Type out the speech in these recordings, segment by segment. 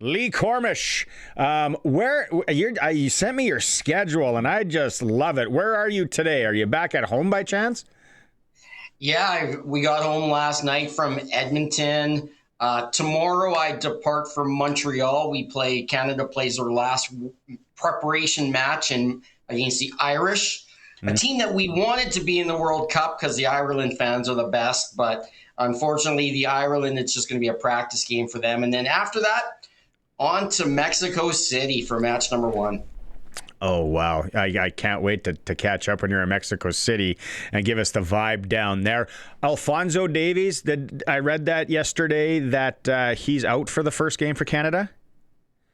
Lee Kormish, you sent me your schedule and I just love it. Where are you today? Are you back at home by chance? Yeah, we got home last night from Edmonton. Tomorrow I depart for Montreal. Canada plays their last preparation match against the Irish, a team that we wanted to be in the World Cup because the Ireland fans are the best. But unfortunately, the Ireland, it's just going to be a practice game for them. And then after that, on to Mexico City for match number 1. Oh, wow. I can't wait to catch up when you're in Mexico City and give us the vibe down there. Alphonso Davies, I read that yesterday that he's out for the first game for Canada.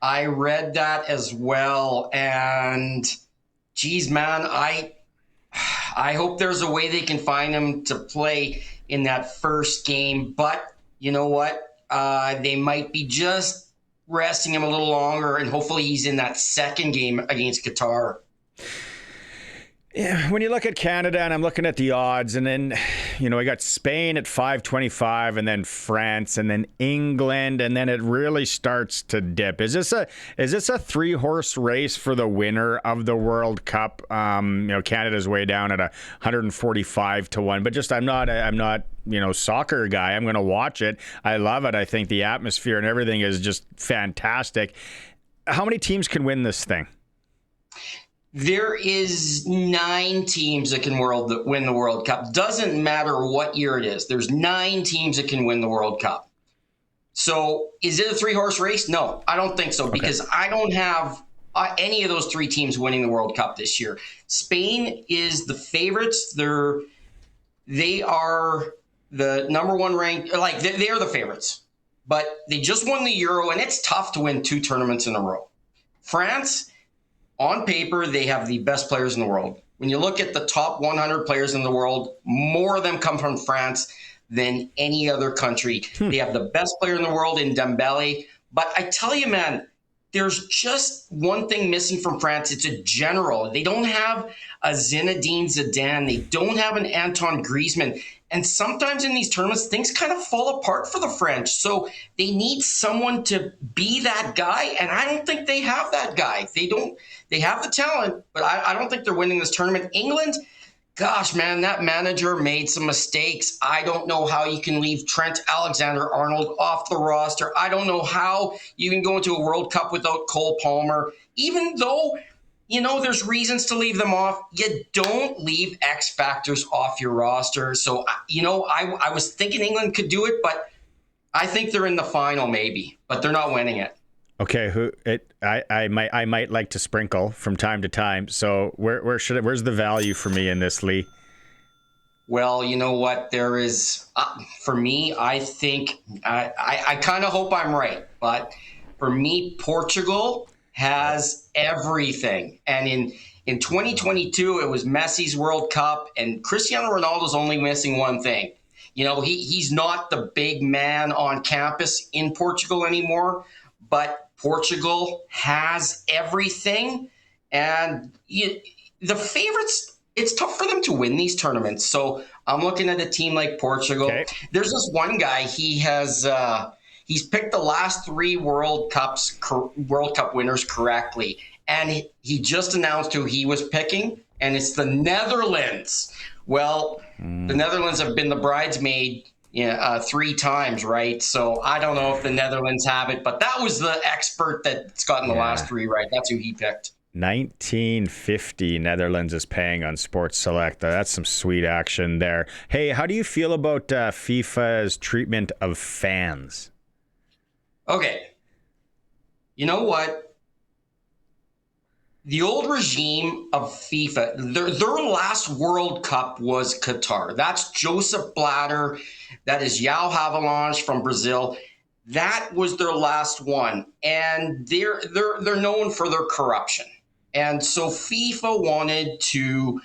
I read that as well. And geez, man, I hope there's a way they can find him to play in that first game. But you know what? They might be just resting him a little longer, and hopefully he's in that second game against Qatar. Yeah, when you look at Canada, and I'm looking at the odds, and then, I got Spain at 525, and then France, and then England, and then it really starts to dip. Is this a 3-horse race for the winner of the World Cup? Canada's way down at 145 to 1, but just I'm not soccer guy. I'm going to watch it. I love it. I think the atmosphere and everything is just fantastic. How many teams can win this thing? There is 9 teams that can win the World Cup. Doesn't matter what year it is. There's 9 teams that can win the World Cup. So is it a 3-horse race? No, I don't think so, because I don't have any of those 3 teams winning the World Cup this year. Spain is the favorites. They are the number 1 ranked. They are the favorites, but they just won the Euro, and it's tough to win 2 tournaments in a row. France, on paper, they have the best players in the world. When you look at the top 100 players in the world, more of them come from France than any other country. They have the best player in the world in Dembele. But I tell you, man, there's just one thing missing from France. It's a general. They don't have a Zinedine Zidane. They don't have an Antoine Griezmann. And sometimes in these tournaments, things kind of fall apart for the French. So they need someone to be that guy. And I don't think they have that guy. They have the talent, but I don't think they're winning this tournament. England, gosh, man, that manager made some mistakes. I don't know how you can leave Trent Alexander-Arnold off the roster. I don't know how you can go into a World Cup without Cole Palmer. Even though, there's reasons to leave them off, you don't leave X factors off your roster. So, I was thinking England could do it, but I think they're in the final maybe, but they're not winning it. Okay, I might like to sprinkle from time to time. So where's the value for me in this, Lee? Well, you know what? There is for me. I think I kind of hope I'm right, but for me, Portugal has everything. And in 2022, it was Messi's World Cup, and Cristiano Ronaldo's only missing one thing. He's not the big man on campus in Portugal anymore, but Portugal has everything, and the favorites, it's tough for them to win these tournaments. So I'm looking at a team like Portugal. Okay. There's this one guy, he's picked the last 3 World Cup winners correctly, and he just announced who he was picking, and it's the Netherlands. Well, the Netherlands have been the bridesmaid 3 times, right? So I don't know if the Netherlands have it, but that was the expert that's gotten the last 3 right. That's who he picked. 1950 Netherlands is paying on Sports Select. That's some sweet action there. Hey, how do you feel about FIFA's treatment of fans? Okay. You know what? The old regime of FIFA, their last World Cup was Qatar. That's Joseph Blatter. That is João Havelange from Brazil. That was their last one. And they're known for their corruption. And so FIFA wanted to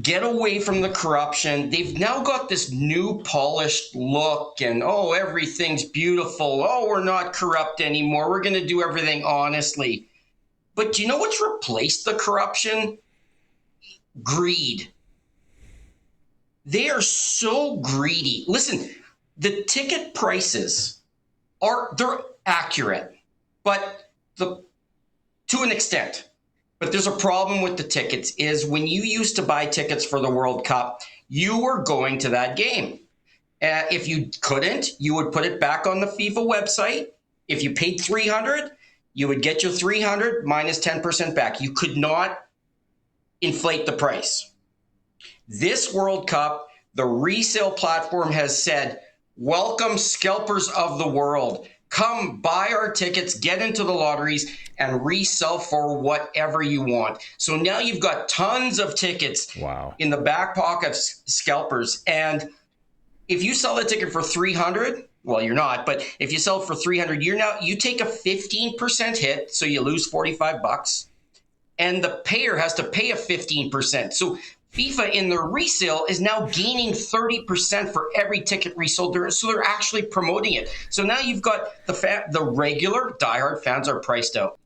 get away from the corruption. They've now got this new polished look and, everything's beautiful. We're not corrupt anymore. We're going to do everything honestly. But do you know what's replaced the corruption? Greed. They are so greedy. Listen, the ticket prices they're accurate, but to an extent. But there's a problem with the tickets is when you used to buy tickets for the World Cup, you were going to that game. If you couldn't, you would put it back on the FIFA website. If you paid $300, you would get your $300 minus 10% back. You could not inflate the price. This World Cup, the resale platform has said, welcome scalpers of the world. Come buy our tickets, get into the lotteries, and resell for whatever you want. So now you've got tons of tickets in the back pocket of scalpers. And if you sell a ticket for $300, well, you're not, but if you sell it for $300, you take a 15% hit, so you lose $45, and the payer has to pay a 15%. So FIFA in their resale is now gaining 30% for every ticket resold. So they're actually promoting it. So now you've got the regular diehard fans are priced out.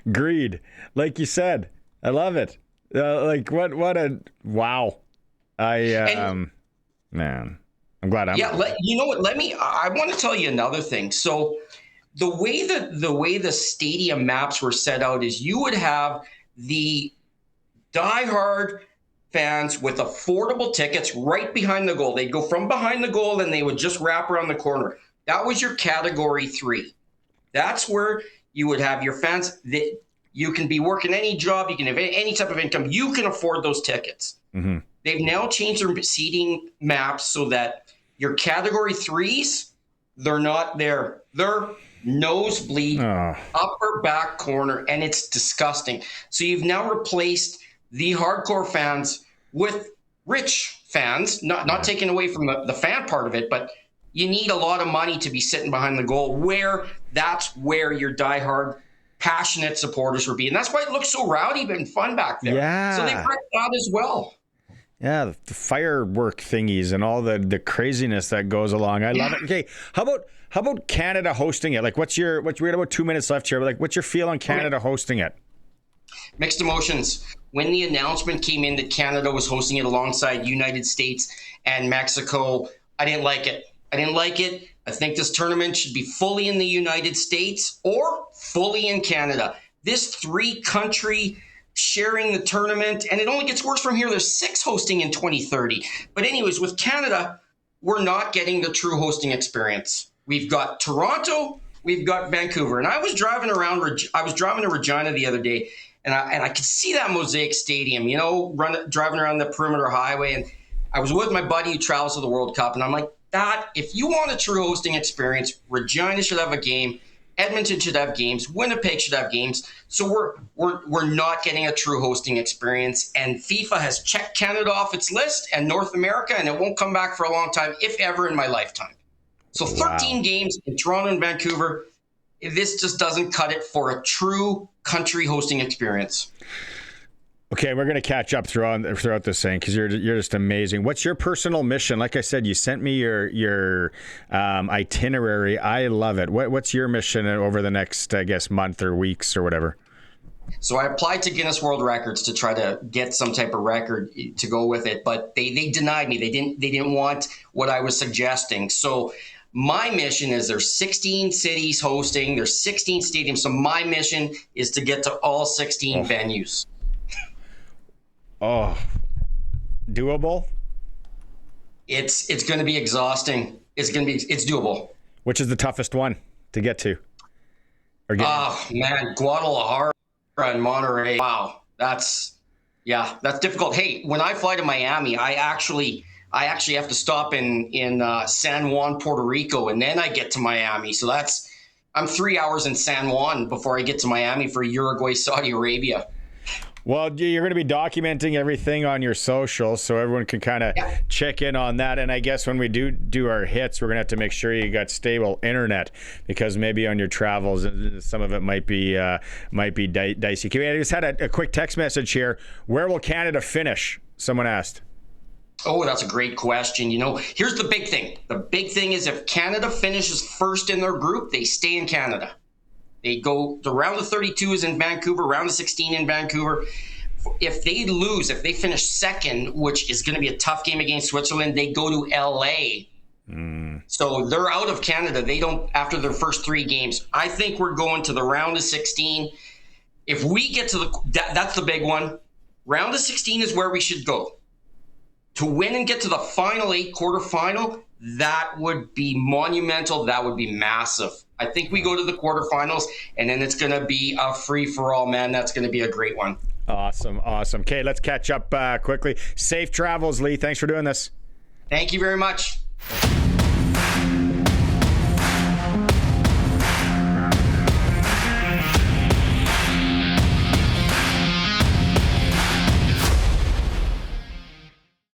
Greed, like you said. I love it. Wow. Man, I'm glad I'm. Yeah, you know what? I want to tell you another thing. So the way the stadium maps were set out is you would have the diehard fans with affordable tickets right behind the goal. They'd go from behind the goal and they would just wrap around the corner. That was your category 3. That's where you would have your fans that you can be working any job, you can have any type of income, you can afford those tickets. Mm-hmm. They've now changed their seating maps so that your category 3s, they're not there. They're nosebleed, upper back corner, and it's disgusting. So you've now replaced the hardcore fans with rich fans, not taking away from the fan part of it, but you need a lot of money to be sitting behind the goal, where that's where your diehard passionate supporters would be. And that's why it looks so rowdy and fun back there. Yeah. So they brought that as well. Yeah, the firework thingies and all the craziness that goes along. I love it. Okay, how about Canada hosting it? Like, we got about 2 minutes left here. But like, what's your feel on Canada hosting it? Mixed emotions. When the announcement came in that Canada was hosting it alongside United States and Mexico, I didn't like it. I think this tournament should be fully in the United States or fully in Canada. This 3-country sharing the tournament, and it only gets worse from here. There's 6 hosting in 2030. But anyways, with Canada, we're not getting the true hosting experience. We've got Toronto, we've got Vancouver, and I was driving to Regina the other day, and I could see that Mosaic Stadium, driving around the perimeter highway, and I was with my buddy who travels to the World Cup, and I'm like, if you want a true hosting experience, Regina should have a game, Edmonton should have games, Winnipeg should have games. So we're not getting a true hosting experience, and FIFA has checked Canada off its list and North America, and it won't come back for a long time, if ever in my lifetime. So 13 games in Toronto and Vancouver. This just doesn't cut it for a true country hosting experience. Okay, we're going to catch up throughout this thing because you're just amazing. What's your personal mission? Like I said, you sent me your itinerary. I love it. What's your mission over the next, I guess, month or weeks or whatever? So I applied to Guinness World Records to try to get some type of record to go with it, but they denied me. They didn't want what I was suggesting. So my mission is there's 16 cities hosting, there's 16 stadiums. So my mission is to get to all 16 venues. Oh, doable? It's going to be exhausting. It's doable. Which is the toughest one to get to? Oh man, Guadalajara and Monterrey. Wow, that's difficult. Hey, when I fly to Miami, I actually have to stop in San Juan, Puerto Rico, and then I get to Miami. So I'm 3 hours in San Juan before I get to Miami for Uruguay, Saudi Arabia. Well, you're going to be documenting everything on your socials so everyone can kind of check in on that. And I guess when we do our hits, we're going to have to make sure you got stable internet because maybe on your travels, some of it might be dicey. I just had a quick text message here. Where will Canada finish? Someone asked. Oh, that's a great question. Here's the big thing. The big thing is if Canada finishes first in their group, they stay in Canada. They go, the round of 32 is in Vancouver, round of 16 in Vancouver. If they finish second, which is going to be a tough game against Switzerland, they go to LA So they're out of Canada. They don't, after their first 3 games. I think we're going to the round of 16. If we get to that's the big one. Round of 16 is where we should go. To win and get to the final 8 quarterfinal, that would be monumental. That would be massive. I think we go to the quarterfinals, and then it's going to be a free-for-all, man. That's going to be a great one. Awesome. Okay, let's catch up quickly. Safe travels, Lee. Thanks for doing this. Thank you very much.